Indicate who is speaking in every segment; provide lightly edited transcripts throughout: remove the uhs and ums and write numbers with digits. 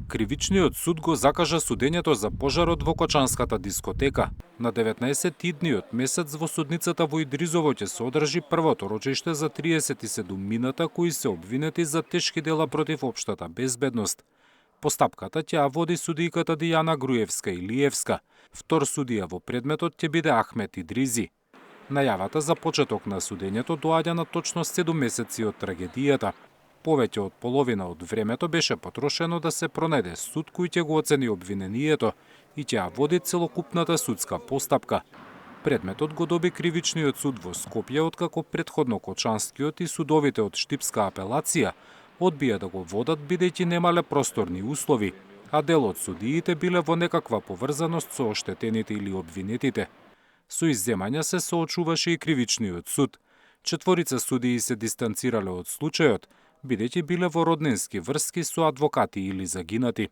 Speaker 1: Кривичниот суд го закажа судењето за пожарот во Кочанската дискотека. На 19-тидниот месец во судницата во Идризово ќе се одржи првото рочиште за 37 мината кои се обвинети за тешки дела против општата безбедност. Постапката ќе води судијката Дијана Груевска-Илиевска. Втор судија во предметот ќе биде Ахмет Идризи. Најавата за почеток на судењето доаѓа на точно 7 месеци од трагедијата. Повеќе од половина од времето беше потрошено да се пронајде суд кој ќе го оцени обвинението и ќе ја води целокупната судска постапка. Предметот го доби Кривичниот суд во Скопје, откако претходно Кочанскиот и судовите од Штипска апелација одбија да го водат бидејќи немале просторни услови, а дел од судиите биле во некаква поврзаност со оштетените или обвинетите. Со изземања се соочуваше и Кривичниот суд. 4 судии се дистанцирале од случајот, бидејќи биле во роднински врски со адвокати или загинати.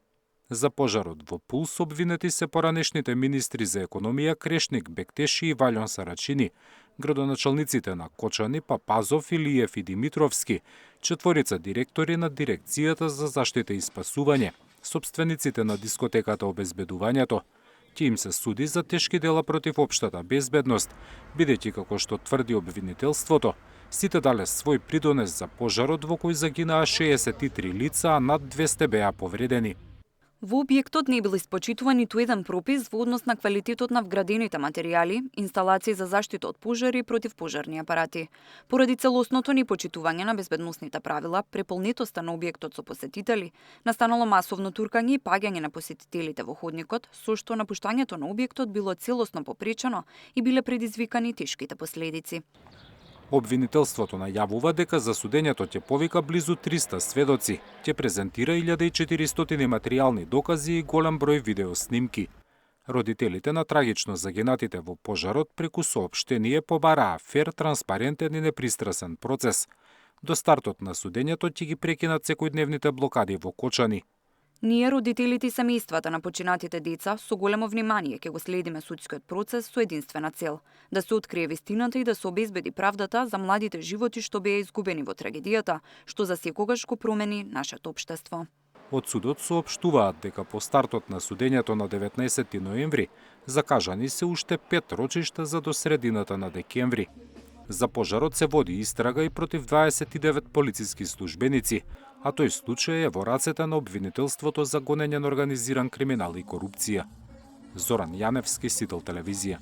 Speaker 1: За пожарот во Пулс обвинети се поранешните министри за економија Крешник Бектеши и Валјон Сарачини, градоначалниците на Кочани Папазов, Илиев и Димитровски, 4 директори на Дирекцијата за заштита и спасување, сопствениците на дискотеката Обезбедувањето. Ќе им се суди за тешки дела против општата безбедност, бидејќи како што тврди обвинителството, сите дале свој придонес за пожарот во кој загинаа 63 лица, а над 200 беа повредени.
Speaker 2: Во објектот не бил испочитуван ниту еден пропис во однос на квалитетот на вградените материјали, инсталации за заштита од пожари и противпожарни апарати. Поради целосното непочитување на безбедносните правила, преполнетоста на објектот со посетители, настанало масовно туркање и паѓање на посетителите во ходникот, со што напуштањето на објектот било целосно попречено и биле предизвикани тешките последици.
Speaker 1: Обвинителството најавува дека за судењето ќе повика близу 300 сведоци, ќе презентира 1400 материјални докази и голем број видеоснимки. Родителите на трагично загинатите во пожарот преку соопштение побараа фер, транспарентен и непристрасен процес. До стартот на судењето ќе ги прекинат секојдневните блокади во Кочани.
Speaker 2: Ние, родителите и семејствата на починатите деца, со големо внимание ќе го следиме судскиот процес со единствена цел – да се открие вистината и да се обезбеди правдата за младите животи што беа изгубени во трагедијата, што за секогаш го промени нашето општество.
Speaker 1: Од судот соопштуваат дека по стартот на судењето на 19 ноември закажани се уште 5 рочишта за до средината на декември. За пожарот се води истрага и против 29 полициски службеници, а тој случај е во рацете на обвинителството за гонење на организиран криминал и корупција. Зоран Јаневски, Сител телевизија.